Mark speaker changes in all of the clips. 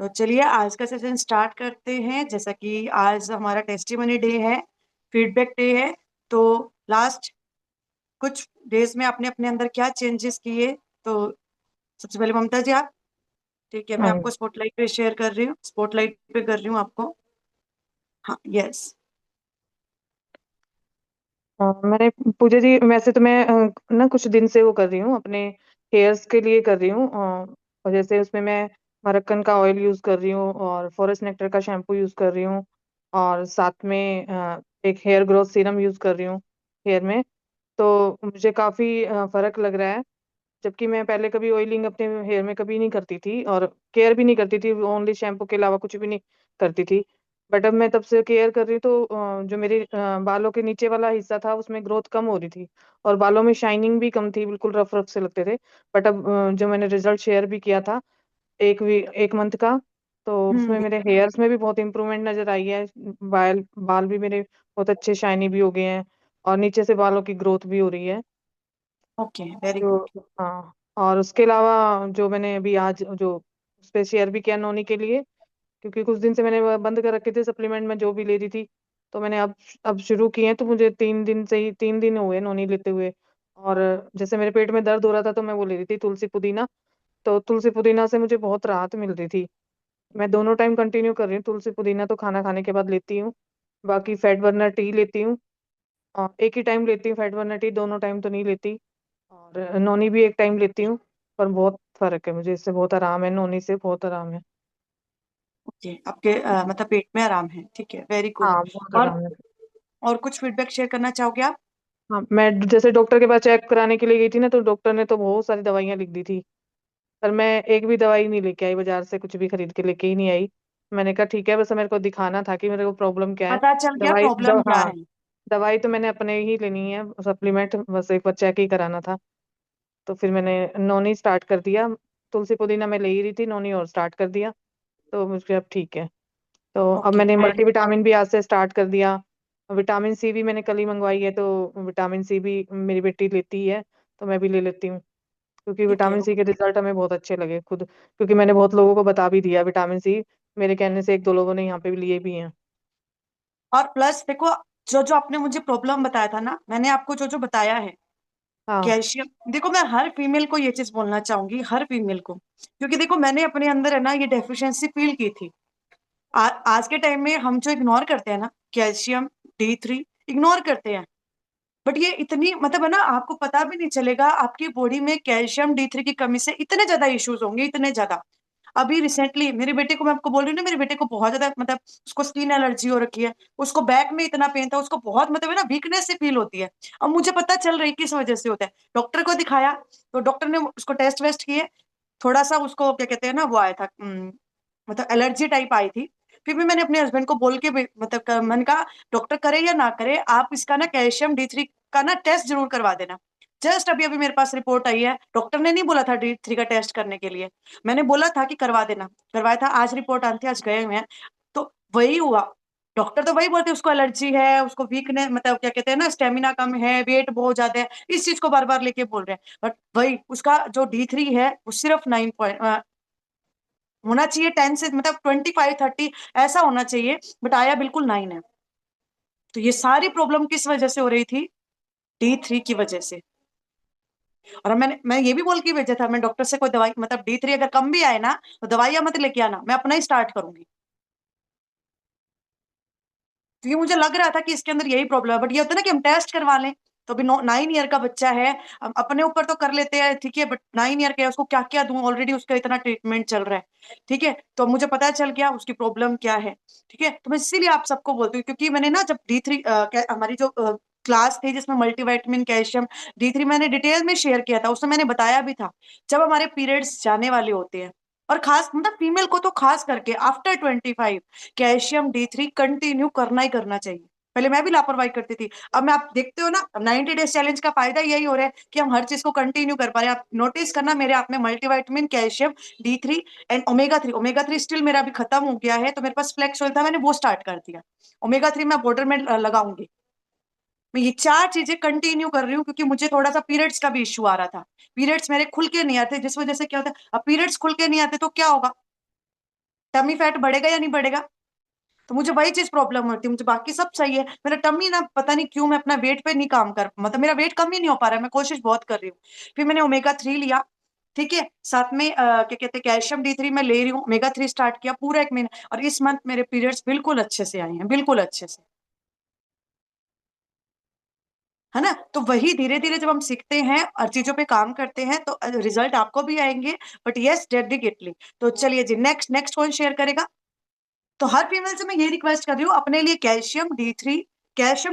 Speaker 1: तो चलिए आज का सेशन स्टार्ट करते हैं। जैसा कि आज हमारा टेस्टिमनी डे है, फीडबैक डे है। तो लास्ट कुछ डेज में आपने अपने अंदर क्या चेंजेस किए? तो सबसे पहले ममता जी आप। ठीक है, मैं
Speaker 2: हाँ।
Speaker 1: आपको स्पॉटलाइट पे शेयर कर रही हूँ, स्पॉटलाइट पे कर रही हूँ आपको। हाँ, यस।
Speaker 2: मैंने पूजा जी, वैसे तो मैं ना कुछ दिन से वो कर रही हूँ, अपने हेयर्स के लिए कर रही हूँ। और जैसे उसमें मैं मरक्कन का ऑयल यूज कर रही हूँ और फॉरेस्ट नेक्टर का शैम्पू यूज कर रही हूँ। और साथ में एक हेयर ग्रोथ सीरम यूज कर रही हूँ हेयर में। तो मुझे काफी फर्क लग रहा है। जबकि मैं पहले कभी ऑयलिंग अपने हेयर में कभी नहीं करती थी और केयर भी नहीं करती थी, ओनली शैम्पू के अलावा कुछ भी नहीं करती थी। बट अब मैं तब से केयर कर रही हूँ तो जो मेरे बालों के नीचे वाला हिस्सा था उसमें ग्रोथ कम हो रही थी और बालों में शाइनिंग भी कम थी, बिल्कुल रफ रफ से लगते थे। बट अब जो मैंने रिजल्ट शेयर भी किया था एक मंथ का, तो उसमें
Speaker 1: हम्म।
Speaker 2: मेरे हेयर्स में भी बहुत इंप्रूवमेंट नजर आई है। बाल बाल भी मेरे बहुत अच्छे शाइनी भी हो गए हैं और नीचे से बालों की ग्रोथ भी हो रही है।
Speaker 1: ओके, वेरी
Speaker 2: जो
Speaker 1: गुड।
Speaker 2: हाँ, और उसके अलावा जो मैंने अभी आज जो उस पे शेयर भी किया नोनी के लिए, क्योंकि कुछ दिन से मैंने वो बंद कर रखे थे सप्लीमेंट में जो भी ले रही थी। तो मैंने अब शुरू किए हैं, तो मुझे 3 दिन हुए नोनी लेते हुए। और जैसे मेरे पेट में दर्द हो रहा था तो मैं वो ले रही थी तुलसी पुदीना। तो तुलसी पुदीना से मुझे बहुत राहत मिल रही थी। मैं दोनों टाइम कंटिन्यू कर रही हूँ, तुलसी पुदीना तो खाना खाने के बाद लेती हूँ। बाकी फैट बर्नर टी लेती हूँ। एक ही टाइम लेती हूँ फैट बर्नर टी, दोनों टाइम तो नहीं लेती। और नोनी भी एक टाइम लेती हूँ। पर बहुत फर्क है, मुझे इससे बहुत आराम है, नोनी से बहुत आराम है।
Speaker 1: ओके, आपके मतलब पेट में आराम है। ठीक है, वेरी गुड।
Speaker 2: हाँ, बहुत
Speaker 1: और
Speaker 2: आराम है।
Speaker 1: और कुछ फीडबैक शेयर करना चाहोगे आप?
Speaker 2: हाँ, मैं जैसे डॉक्टर के पास चेक कराने के लिए गई थी ना, तो डॉक्टर ने तो बहुत सारी दवाइयाँ लिख दी थी। पर मैं एक भी दवाई नहीं लेके आई, बाजार से कुछ भी खरीद के लेके ही नहीं आई। मैंने कहा ठीक है, बस मेरे को दिखाना था कि मेरे को प्रॉब्लम क्या है।
Speaker 1: पता चल गया प्रॉब्लम क्या
Speaker 2: हाँ,
Speaker 1: है?
Speaker 2: दवाई तो मैंने अपने ही लेनी है, सप्लीमेंट बस एक बार चेक ही कराना था। तो फिर मैंने नोनी स्टार्ट कर दिया। तुलसी पुदीना मैं ले ही रही थी, नोनी और स्टार्ट कर दिया। तो मुझे अब ठीक है। तो अब
Speaker 1: ओके,
Speaker 2: मैंने
Speaker 1: वेरी।
Speaker 2: मल्टीविटामिन भी आज से स्टार्ट कर दिया। विटामिन सी भी मैंने कल ही मंगवाई है, तो विटामिन सी भी मेरी बेटी लेती है, तो मैं भी ले लेती हूँ। क्योंकि
Speaker 1: ठीक है।
Speaker 2: विटामिन सी के रिजल्ट हमें बहुत अच्छे लगे खुद, क्योंकि मैंने बहुत लोगों को बता भी दिया विटामिन सी। मेरे कहने से एक दो लोगों ने यहाँ पे भी लिए भी हैं।
Speaker 1: और प्लस देखो, जो जो आपने मुझे प्रॉब्लम बताया था ना, मैंने आपको जो जो बताया है,
Speaker 2: हाँ।
Speaker 1: कैल्शियम। देखो, मैं हर फीमेल को ये चीज बोलना चाहूंगी, हर फीमेल को, क्योंकि देखो मैंने अपने अंदर है ना ये डेफिशिएंसी फील की थी। आज के टाइम में हम जो इग्नोर करते हैं ना, कैल्शियम D3 इग्नोर करते हैं। बट ये इतनी मतलब है ना, आपको पता भी नहीं चलेगा आपकी बॉडी में कैल्शियम D3 की कमी से इतने ज्यादा इश्यूज होंगे, इतने ज्यादा। अभी रिसेंटली मेरे बेटे को, मैं आपको बोल रही हूँ ना, मेरे बेटे को बहुत ज्यादा मतलब उसको स्किन एलर्जी हो रखी है। उसको बैक में इतना पेन था, उसको बहुत मतलब है ना वीकनेस से फील होती है। अब मुझे पता चल रही किस वजह से होता है। डॉक्टर को दिखाया, तो डॉक्टर ने उसको टेस्ट वेस्ट किए। थोड़ा सा उसको क्या कहते हैं ना, वो आया था, मतलब एलर्जी टाइप आई थी। फिर भी मैंने अपने हस्बैंड को बोल के मतलब मैंने कहा डॉक्टर करे या ना करे, आप इसका ना कैल्शियम D3 का ना टेस्ट जरूर करवा देना। जस्ट अभी अभी मेरे पास रिपोर्ट आई है। डॉक्टर ने नहीं बोला था D3 का टेस्ट करने के लिए, मैंने बोला था कि करवा देना। करवाया था, आज रिपोर्ट आती है, आज गए हुए हैं। तो वही हुआ। डॉक्टर तो वही बोलते हैं उसको एलर्जी है, उसको वीकनेस मतलब क्या कहते हैं ना, स्टेमिना कम है, वेट बहुत ज्यादा है, इस चीज को बार बार लेके बोल रहे हैं। बट वही उसका जो D3 है वो सिर्फ 9 होना चाहिए, 10 से मतलब 25-30 ऐसा होना चाहिए। बट आया बिल्कुल 9 है। तो ये सारी प्रॉब्लम किस वजह से हो रही थी? D3 की वजह से। और मैं ये भी बोल के भेजा था, मैं डॉक्टर से कोई दवाई मतलब D3 अगर कम भी आए ना, तो दवाइयां मत लेके आना, मैं अपना ही स्टार्ट करूंगी। क्योंकि मुझे लग रहा था कि इसके अंदर यही प्रॉब्लम है। बट ये होता है ना कि हम टेस्ट करवा लें। तो अभी 9 ईयर का बच्चा है, हम अपने ऊपर तो कर लेते हैं, ठीक है, बट 9 ईयर का है, उसको क्या क्या दूं, ऑलरेडी उसका इतना ट्रीटमेंट चल रहा है। ठीक है, तो मुझे पता चल गया उसकी प्रॉब्लम क्या है। ठीक है, तो मैं इसीलिए आप सबको बोलती हूँ, क्योंकि मैंने ना जब D3 हमारी जो क्लास थी जिसमें मल्टीविटामिन कैल्शियम D3 मैंने डिटेल में शेयर किया था, उसमें मैंने बताया भी था, जब हमारे पीरियड्स जाने वाले होते हैं, और खास मतलब फीमेल को तो खास करके आफ्टर 25 कैल्शियम D3 कंटिन्यू करना ही करना चाहिए। पहले मैं भी लापरवाही करती थी। अब मैं, आप देखते हो ना, 90 डेज चैलेंज का फायदा यही हो रहा है कि हम हर चीज को कंटिन्यू कर पा रहे हैं। आप नोटिस करना, मेरे आप में multivitamin calcium D3 and omega 3, omega 3 still मेरा अभी खत्म हो गया है, तो मेरे पास फ्लेक्स ऑयल था, मैंने वो स्टार्ट कर दिया। ओमेगा 3 मैं बॉर्डर में लगाऊंगी। मैं ये 4 चीजें कंटिन्यू कर रही हूँ, क्योंकि मुझे थोड़ा सा पीरियड्स का भी इश्यू आ रहा था। पीरियड्स मेरे खुल के नहीं आते, जिस वजह से क्या होता है, अब पीरियड्स खुल के नहीं आते तो क्या होगा? टमी फैट बढ़ेगा या नहीं बढ़ेगा? तो मुझे वही चीज प्रॉब्लम होती है, मुझे बाकी सब सही है, मेरा टमी ना पता नहीं क्यों मैं अपना वेट पे नहीं काम कर, मतलब मेरा वेट कम ही नहीं हो पा रहा है, मैं कोशिश बहुत कर रही हूँ। फिर मैंने ओमेगा 3 लिया, ठीक है, साथ में क्या कहते हैं कैल्शियम D3 मैं ले रही हूँ, ओमेगा 3 स्टार्ट किया पूरा 1 महीना, और इस मंथ मेरे पीरियड्स बिल्कुल अच्छे से आए हैं, बिल्कुल अच्छे से, है ना। तो वही धीरे धीरे जब हम सीखते हैं और चीजों पे काम करते हैं तो रिजल्ट आपको भी आएंगे, बट यस डेडिकेटली। तो चलिए जी, नेक्स्ट नेक्स्ट कौन शेयर करेगा? तो हर फीमेल से मैं ये रिक्वेस्ट कर रही हूँ, अपने लिए कैल्शियम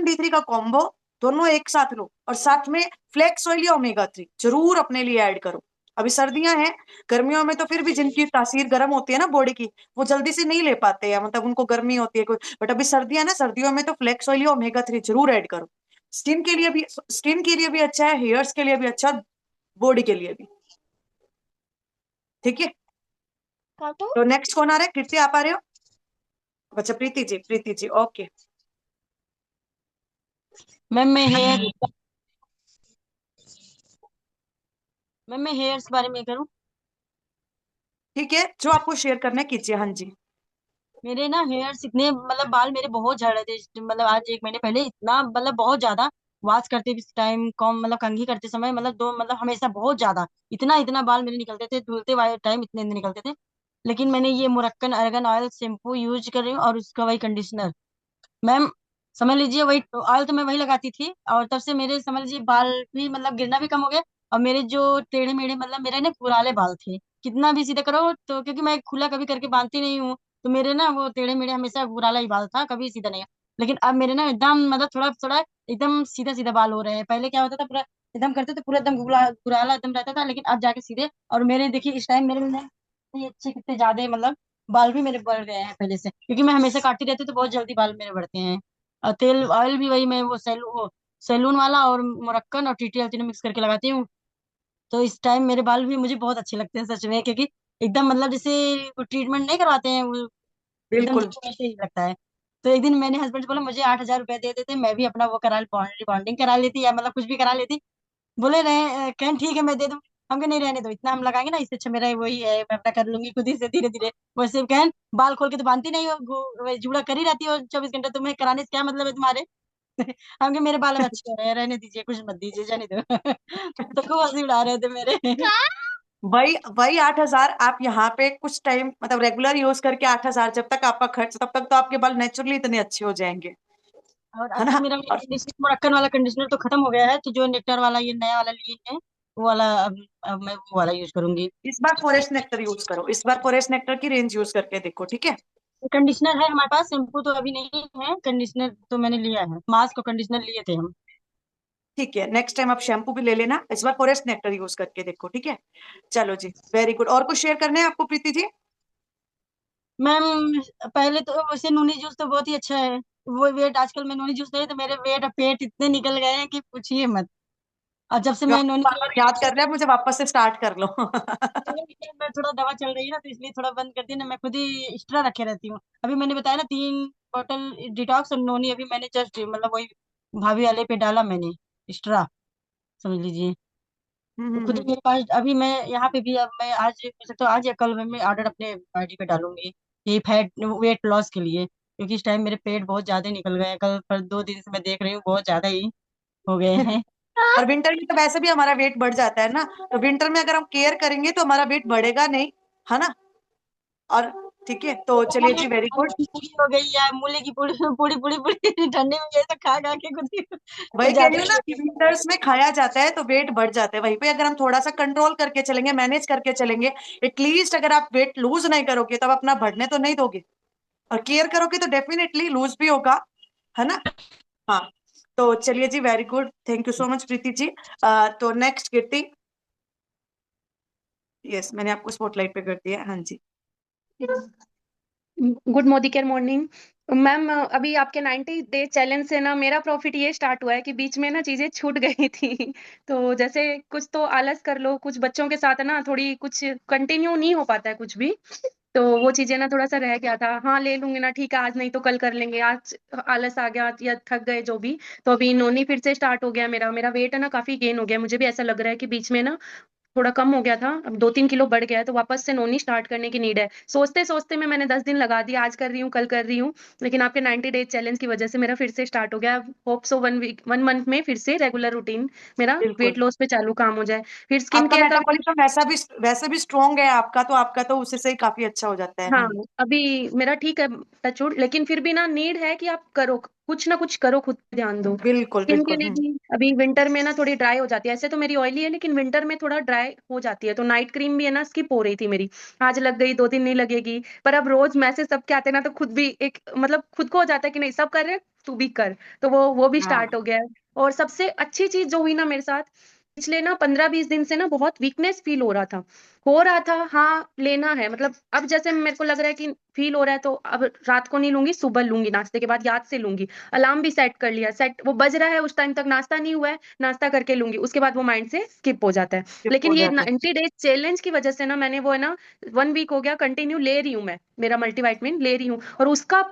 Speaker 1: D3 का कॉम्बो दोनों एक साथ लो, और साथ में फ्लेक्स ऑयल या ओमेगा 3 जरूर अपने लिए ऐड करो। अभी सर्दियां हैं, गर्मियों में तो फिर भी जिनकी तासीर गर्म होती है ना बॉडी की, वो जल्दी से नहीं ले पाते हैं, मतलब उनको गर्मी होती है कोई, बट अभी सर्दियां ना, सर्दियों में तो फ्लेक्स ऑयल या ओमेगा 3 जरूर ऐड करो। स्किन के लिए भी अच्छा है, हेयर्स के लिए भी अच्छा, बॉडी के लिए भी, ठीक है। तो नेक्स्ट कौन आ रहा है? कीर्ति आप आ रहे हो? अच्छा प्रीति जी, प्रीति जी, ओके।
Speaker 3: मैम मैं हेयर्स के बारे में करूँ?
Speaker 1: ठीक है, जो आपको शेयर करना है कीजिए, हाँ जी।
Speaker 3: मेरे ना हेयर्स इतने मतलब बाल मेरे बहुत झड़ रहे थे, मतलब आज 1 महीने पहले इतना मतलब बहुत ज्यादा। वॉश करते भी टाइम कम, मतलब कंघी करते समय मतलब दो मतलब हमेशा बहुत ज्यादा इतना इतना बाल मेरे निकलते थे, धुलते वाले टाइम इतने इतने निकलते थे। लेकिन मैंने ये मुरक्कन अर्गन ऑयल शैम्पू यूज कर रही हूँ और उसका वही कंडीशनर। मैम समझ लीजिए वही ऑयल तो मैं वही लगाती थी, और तब से मेरे समझ लीजिए बाल भी मतलब गिरना भी कम हो गया। और मेरे जो टेढ़े मेढ़े मतलब मेरे ना घुराले बाल थे, कितना भी सीधा करो तो, क्योंकि मैं खुला कभी करके बांधती नहीं हूँ, तो मेरे ना वो टेढ़े मेढ़े हमेशा घुराला ही बाल था, कभी सीधा नहीं। लेकिन अब मेरे ना एकदम मतलब थोड़ा थोड़ा एकदम सीधा सीधा बाल हो रहे हैं। पहले क्या होता था पूरा एकदम करते थे पूरा एकदम घुराला एकदम रहता था, लेकिन अब जाके सीधे। और मेरे देखिए इस टाइम मेरे में ये अच्छे कितने ज्यादा मतलब बाल भी मेरे बढ़ गए हैं पहले से, क्योंकि मैं हमेशा काटती रहती हूँ तो बहुत जल्दी बाल मेरे बढ़ते हैं। और तेल ऑयल भी वही मैं वो सैलून वाला और मुरक्कन और TTL तीनों मिक्स करके लगाती हूँ। तो इस टाइम मेरे बाल भी मुझे बहुत अच्छे लगते हैं सच में, क्योंकि एकदम मतलब जैसे ट्रीटमेंट नहीं करवाते हैं वो, एकदम
Speaker 1: बिल्कुल।
Speaker 3: देखो ऐसे ही लगता है। तो एक दिन मैंने हस्बैंड से बोला मुझे 8,000 रुपए दे देते, मैं भी अपना वो करा बॉन्डिंग करा लेती या मतलब कुछ भी करा लेती। बोले रहे कहें ठीक है मैं दे दूँ। हम कहे नहीं रहने दो, इतना हम लगाएंगे ना, इससे अच्छा मेरा वही है, मैं अपना कर लूंगी खुद ही से धीरे धीरे। वैसे कहें बाल खोल के तो बांधती नहीं हो, जुड़ा कर ही रहती हो 24 घंटे, तुम्हें कराने से क्या मतलब है तुम्हारे? हम कहे मेरे बाल अब अच्छे हो रहे हैं, रहने दीजिए कुछ मत दीजिए जाने दो। तो खूब हंसी उड़ा रहे थे मेरे।
Speaker 1: वही वही 8,000 आप यहाँ पे कुछ टाइम मतलब रेगुलर यूज करके 8,000, जब तक आपका खर्च, तब तक तो आपके बाल नेचुरली इतने अच्छे हो जाएंगे,
Speaker 3: और
Speaker 1: है
Speaker 3: अब तो
Speaker 1: ना।
Speaker 3: मेरा
Speaker 1: और
Speaker 3: कंडीशनर मुरक्कन वाला कंडीशनर तो खत्म हो गया है, तो जो नेक्टर वाला ये नया वाला लिए है वो वाला अब मैं वो वाला यूज करूंगी।
Speaker 1: इस बार फॉरेस्ट नेक्टर यूज करो, इस बार फॉरेस्ट नेक्टर की रेंज यूज करके देखो, ठीक है।
Speaker 3: कंडीशनर है हमारे पास, शैम्पू तो अभी नहीं है, कंडीशनर तो मैंने लिया है, मास्क और कंडीशनर लिए थे हम।
Speaker 1: ठीक है, नेक्स्ट टाइम आप शैम्पू भी ले लेना, इस बार फॉरेस्ट नेक्टर यूज करके देखो, ठीक है। चलो जी, वेरी गुड। और कुछ शेयर करना है आपको प्रीति जी?
Speaker 3: मैम पहले तो वैसे नूनी जूस तो बहुत ही अच्छा है। वो वेट आजकल मैं नूनी जूस नहीं तो मेरे वेट और पेट इतने निकल गए हैं कि पूछिए मत। और जब से
Speaker 1: जो
Speaker 3: मैं
Speaker 1: आपको
Speaker 3: नूनी
Speaker 1: बार बार याद कर रहे हैं, मुझे वापस से स्टार्ट कर लो।
Speaker 3: मैं थोड़ा दवा चल रही है ना, तो इसलिए थोड़ा बंद कर दिया ना, मैं खुद ही एक्स्ट्रा रखे रहती हूँ। अभी मैंने बताया ना 3 बॉटल डिटॉक्स और नोनी, अभी मैंने जस्ट मतलब वही भाभी वाले पे डाला मैंने एक्स्ट्रा, समझ लीजिए। तो खुद ही
Speaker 1: हम्म।
Speaker 3: मेरे पास अभी मैं यहाँ पे भी, अब मैं आज हो सकता है आज या कल मैं ऑर्डर अपने आईडी पे डालूंगी, ये फैट वेट लॉस के लिए, क्योंकि इस टाइम मेरे पेट बहुत ज्यादा निकल गए हैं, कल पर 2 दिन से मैं देख रही हूँ बहुत ज्यादा ही हो गए हैं।
Speaker 1: और विंटर में तो वैसे भी हमारा वेट बढ़ जाता है ना, तो विंटर में अगर हम केयर करेंगे तो हमारा वेट बढ़ेगा नहीं, है ना। और ठीक है, तो चलिए जी, वेरी गुड।
Speaker 3: पूरी हो गई है, मूली की पूरी पूरी पूरी पूरी ठंडी में ये सब खा खा के खुद ही
Speaker 1: वही
Speaker 3: कुछ
Speaker 1: कह
Speaker 3: ज्यादा
Speaker 1: रही हूँ
Speaker 3: ही
Speaker 1: ना
Speaker 3: हो
Speaker 1: कि
Speaker 3: गई।
Speaker 1: विंटर्स में खाया जाता है तो वेट बढ़ जाता है, वहीं पे अगर हम थोड़ा सा कंट्रोल करके चलेंगे, मैनेज करके चलेंगे, एटलीस्ट अगर आप वेट लूज नहीं करोगे तब अपना बढ़ने तो नहीं दोगे, और केयर करोगे तो डेफिनेटली लूज भी होगा, है ना। हाँ, तो चलिए जी, very good, thank you so much Preeti ji. तो नेक्स्ट कीर्ति। यस, मैंने आपको स्पॉटलाइट पे कर दिया, हाँ जी।
Speaker 4: Good Modi care morning. Ma'am अभी आपके 90 डे चैलेंज से ना मेरा प्रॉफिट ये स्टार्ट हुआ है कि बीच में ना चीजें छूट गई थी। तो जैसे कुछ तो आलस कर लो, कुछ बच्चों के साथ ना थोड़ी कुछ कंटिन्यू नहीं हो पाता है कुछ भी। तो वो चीजें ना थोड़ा सा रह गया था, हाँ ले लूंगी ना, ठीक है आज नहीं तो कल कर लेंगे, आज आलस आ गया या थक गए जो भी। तो अभी नोनी फिर से स्टार्ट हो गया, मेरा मेरा वेट है ना काफी गेन हो गया, मुझे भी ऐसा लग रहा है कि बीच में ना थोड़ा कम हो गया था, अब 2-3 किलो बढ़ गया है, तो वापस से नोनी स्टार्ट करने की नीड है। सोचते-सोचते में मैंने 10 दिन लगा दिया, आज कर रही हूँ, कल कर रही हूँ, लेकिन आपके 90 डेज़ चैलेंज की वजह से मेरा फिर से स्टार्ट हो गया। होप सो 1 मंथ में फिर से रेगुलर रूटीन मेरा
Speaker 1: बिल्कुल।
Speaker 4: वेट लॉस पे चालू काम हो जाए। फिर स्किन
Speaker 1: आपका
Speaker 4: केयर का भी
Speaker 1: मेटाबॉलिज्म वैसे भी स्ट्रांग है आपका, तो आपका तो उसी से ही काफी अच्छा हो जाता है।
Speaker 4: हाँ, अभी मेरा ठीक है टच वुड, लेकिन फिर भी ना नीड है कि आप करो, कुछ ना कुछ करो, खुद पे ध्यान दो।
Speaker 1: बिल्कुल
Speaker 4: स्किन के
Speaker 1: बिल्कुल।
Speaker 4: लिए भी अभी विंटर में ना थोड़ी ड्राई हो जाती है, ऐसे तो मेरी ऑयली है लेकिन विंटर में थोड़ा ड्राई हो जाती है, तो नाइट क्रीम भी है ना स्किप हो रही थी मेरी। आज लग गई, 2 दिन नहीं लगेगी, पर अब रोज मैसेज सबके आते हैं ना, तो खुद भी एक मतलब खुद को हो जाता है कि नहीं सब कर रहे हैं, तू भी कर, तो वो भी
Speaker 1: हाँ।
Speaker 4: स्टार्ट हो गया है। और सबसे अच्छी चीज जो हुई ना मेरे साथ, पिछले ना 15-20 दिन से ना बहुत वीकनेस फील हो रहा था। हाँ, लेना है, मतलब अब जैसे मेरे को लग रहा है कि फील हो रहा है, तो अब रात को नहीं लूंगी, सुबह लूंगी, नाश्ते के बाद याद से लूंगी। अलार्म भी सेट कर लिया, सेट वो बज रहा है, उस टाइम तक नाश्ता नहीं हुआ है, नाश्ता करके लूंगी, उसके बाद वो माइंड से स्किप हो जाता है।
Speaker 1: स्किप
Speaker 4: लेकिन
Speaker 1: हो
Speaker 4: ये
Speaker 1: जाता है।
Speaker 4: 90 डेज चैलेंज की वजह से ना मैंने वो है ना 1 वीक हो गया कंटिन्यू ले रही हूँ, मैं मेरा मल्टीवाइटमिन ले रही हूँ, और उसका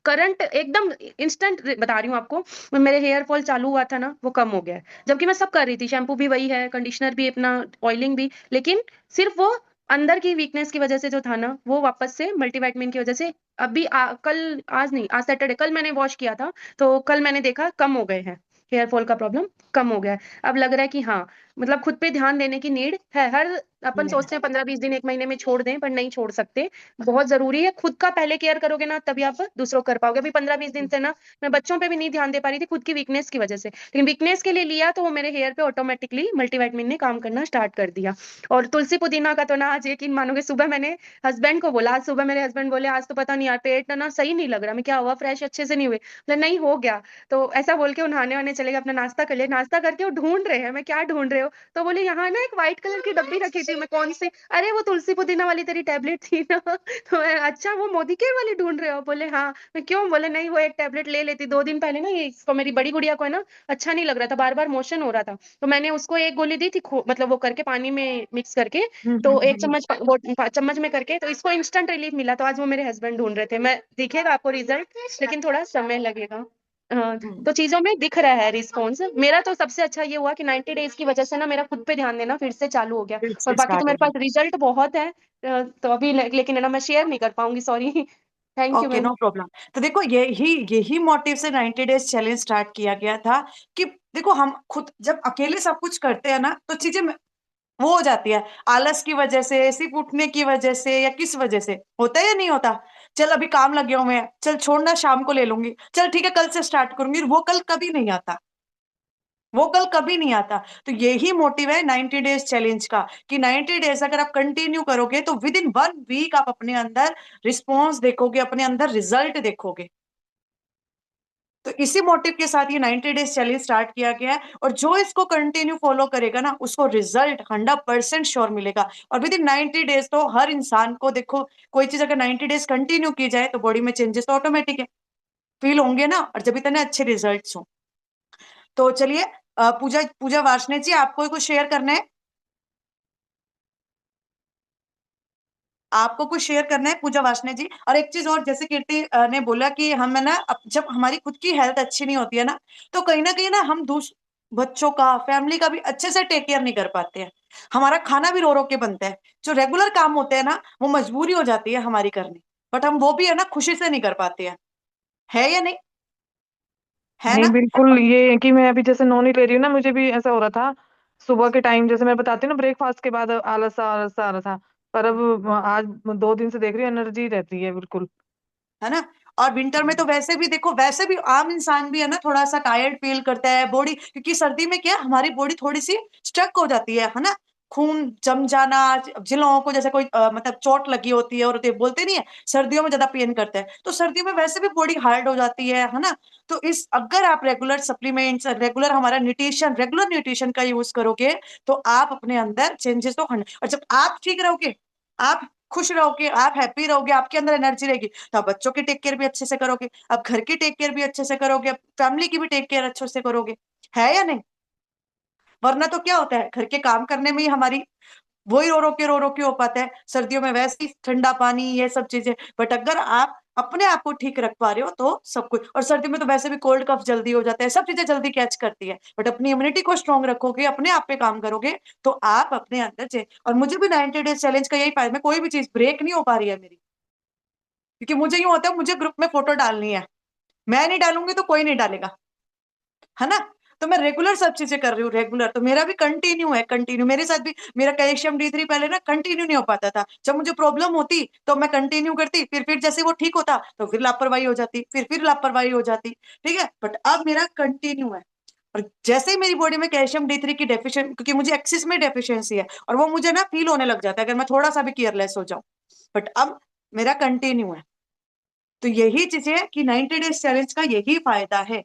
Speaker 4: करंट एकदम इंस्टेंट बता रही हूँ आपको, मेरे हेयर फॉल चालू हुआ था ना, वो कम हो गया है। जबकि मैं सब कर रही थी, शैम्पू भी वही है, कंडीशनर भी अपना, ऑयलिंग भी, लेकिन सिर्फ वो अंदर की वीकनेस की वजह से जो था ना, वो वापस से मल्टीविटामिन की वजह से अभी कल, आज नहीं, आज सैटरडे, कल मैंने वॉश किया था, तो कल मैंने देखा कम हो गए हैं, हेयर फॉल का प्रॉब्लम कम हो गया है। अब लग रहा है कि हाँ, मतलब खुद पे ध्यान देने की नीड है। हर अपन
Speaker 1: नहीं।
Speaker 4: सोचते हैं 15-20 दिन, 1 महीने में छोड़ दें, पर नहीं छोड़ सकते, बहुत जरूरी है। खुद का पहले केयर करोगे ना, तभी आप दूसरों को कर पाओगे। अभी 15-20 दिन से ना मैं बच्चों पे भी नहीं ध्यान दे पा रही थी, खुद की वीकनेस की वजह से, लेकिन वीकनेस के लिए लिया तो वो मेरे हेयर पे ऑटोमेटिकली मल्टीविटामिन ने काम करना स्टार्ट कर दिया। और तुलसी पुदीना का तो ना, आज यकीन मानोगे, सुबह मैंने हस्बैंड को बोला, आज सुबह मेरे हस्बैंड बोले, आज तो पता नहीं यार पेट ना सही नहीं लग रहा, मैं क्या हुआ, फ्रेश अच्छे से नहीं हुए, बोले नहीं हो गया। तो ऐसा बोल के वो नहाने वाने चले गए, अपना नाश्ता कर लिया, नाश्ता करके वो ढूंढ रहे हैं, मैं क्या ढूंढ रहे हो, तो बोले यहाँ ना एक व्हाइट कलर की डब्बी रखी थी, मैं कौन सी, अरे वो तुलसी पुदीना वाली तेरी टेबलेट थी ना। तो अच्छा वो मोदी केयर वाली ढूंढ रहे हो, बोले हाँ, मैं क्यों, बोले नहीं वो एक टेबलेट ले लेती, 2 दिन पहले ना ये इसको, मेरी बड़ी गुड़िया को है ना अच्छा नहीं लग रहा था, बार बार मोशन हो रहा था, तो मैंने उसको एक गोली दी थी, मतलब वो करके पानी में मिक्स करके, तो एक चम्मच वो चम्मच में करके, तो इसको इंस्टेंट रिलीफ मिला, तो आज वो मेरे हस्बैंड ढूंढ रहे थे। मैं दिखेगा आपको रिजल्ट, लेकिन थोड़ा समय लगेगा। हाँ,
Speaker 1: हम्म।
Speaker 4: तो चीजों में दिख रहा है रिस्पॉन्स मेरा। तो सबसे अच्छा ये हुआ कि 90 डेज की वजह से ना मेरा खुद पे ध्यान देना फिर से चालू हो गया,
Speaker 1: फिर
Speaker 4: और
Speaker 1: से
Speaker 4: बाकी तो
Speaker 1: स्टार्ट हो
Speaker 4: मेरे
Speaker 1: गया।
Speaker 4: पास रिजल्ट बहुत है, तो अभी लेकिन है ना मैं शेयर नहीं कर पाऊंगी, sorry. Thank you
Speaker 1: okay,
Speaker 4: ma'am.
Speaker 1: No problem. तो देखो, यही मोटिव से 90 डेज चैलेंज स्टार्ट किया गया था कि देखो, हम खुद जब अकेले सब कुछ करते हैं ना, तो चीजें वो हो जाती है, आलस की वजह से, सिर्फ उठने की वजह से, या किस वजह से होता है या नहीं होता। चल अभी काम लगे हुए हैं, चल छोड़ना, शाम को ले लूंगी, चल ठीक है कल से स्टार्ट करूंगी, वो कल कभी नहीं आता। वो कल कभी नहीं आता। तो यही मोटिव है 90 डेज चैलेंज का, कि 90 डेज अगर आप कंटिन्यू करोगे तो विद इन 1 वीक आप अपने अंदर रिस्पॉन्स देखोगे, अपने अंदर रिजल्ट देखोगे। तो इसी मोटिव के साथ ये 90 डेज चैलेंज स्टार्ट किया गया है, और जो इसको कंटिन्यू फॉलो करेगा ना, उसको रिजल्ट 100% श्योर मिलेगा। और विद इन 90 डेज तो हर इंसान को, देखो, कोई चीज अगर 90 डेज कंटिन्यू की जाए तो बॉडी में चेंजेस तो ऑटोमेटिक है, फील होंगे ना, और जब इतने अच्छे रिजल्ट हो। तो चलिए, पूजा पूजा वार्ष्णेय जी, आपको कुछ शेयर करना है? आपको कुछ शेयर करना है पूजा वार्ष्णेय जी? और एक चीज और, जैसे कीर्ति ने बोला कि हम है ना, जब हमारी खुद की हेल्थ अच्छी नहीं होती है ना, तो कहीं ना हम बच्चों का, फैमिली का भी अच्छे से टेक केयर नहीं कर पाते हैं। हमारा खाना भी रो रो के बनता है, जो रेगुलर काम होते हैं ना, वो मजबूरी हो जाती है हमारी करनी, बट हम वो भी है ना खुशी से नहीं कर पाते हैं। है या नहीं? है
Speaker 2: नहीं,
Speaker 1: ना?
Speaker 2: बिल्कुल, ये है कि मैं अभी जैसे नॉनी ले रही हूँ ना, मुझे भी ऐसा हो रहा था सुबह के टाइम, जैसे मैं बताती हूँ ना, ब्रेकफास्ट के बाद आलस सा आ रहा था, पर अब आज 2 दिन से देख रही हूँ एनर्जी रहती है बिल्कुल।
Speaker 1: है ना? और विंटर में तो वैसे भी देखो, वैसे भी आम इंसान भी है ना थोड़ा सा टायर्ड फील करता है बॉडी, क्योंकि सर्दी में क्या, हमारी बॉडी थोड़ी सी स्ट्रक हो जाती है ना, खून जम जाना। जिन लोगों को जैसे कोई मतलब चोट लगी होती है, और तो बोलते नहीं है सर्दियों में ज्यादा पेन करता है, तो सर्दियों में वैसे भी बॉडी हार्ड हो जाती है ना। तो इस अगर आप रेगुलर सप्लीमेंट्स, रेगुलर न्यूट्रिशन का यूज करोगे, तो आप अपने अंदर चेंजेस तो और जब आप ठीक रहोगे, आप खुश रहोगे, आप हैप्पी रहोगे, आपके अंदर एनर्जी रहेगी, तो आप बच्चों की टेक केयर भी अच्छे से करोगे, आप घर की टेक केयर भी अच्छे से करोगे, आप फैमिली की भी टेक केयर अच्छे से करोगे। है या नहीं? वरना तो क्या होता है, घर के काम करने में ही हमारी वही रो रो के हो पाता है। सर्दियों में वैसे ही ठंडा पानी, ये सब चीजें, बट अगर आप अपने आप को ठीक रख पा रहे हो तो सब कुछ। और सर्दी में तो वैसे भी कोल्ड कफ जल्दी हो जाता है, सब चीजें जल्दी कैच करती है, बट अपनी इम्यूनिटी को स्ट्रांग रखोगे, अपने आप पे काम करोगे तो आप अपने अंदर से। और मुझे भी 90 डेज चैलेंज का यही फायदा, मैं कोई भी चीज ब्रेक नहीं हो पा रही है मेरी, क्योंकि मुझे यूं होता है मुझे ग्रुप में फोटो डालनी है, मैं नहीं डालूंगी तो कोई नहीं डालेगा, है ना। तो मैं रेगुलर सब चीजें कर रही हूँ रेगुलर, तो मेरा भी कंटिन्यू है, कंटिन्यू मेरे साथ भी। मेरा कैल्शियम D3 पहले ना कंटिन्यू नहीं हो पाता था, जब मुझे प्रॉब्लम होती तो मैं कंटिन्यू करती, फिर जैसे वो ठीक होता तो फिर लापरवाही हो जाती, फिर लापरवाही हो जाती, ठीक है। बट अब मेरा कंटिन्यू है, और जैसे ही मेरी बॉडी में कैल्शियम D3 की डेफिशिएंसी, क्योंकि मुझे एक्सिस में डेफिशिएंसी है, और वो मुझे ना फील होने लग जाता है अगर मैं थोड़ा सा भी केयरलेस हो जाऊं, बट अब मेरा कंटिन्यू है। तो यही चीजें है कि 90 डेज चैलेंज का यही फायदा है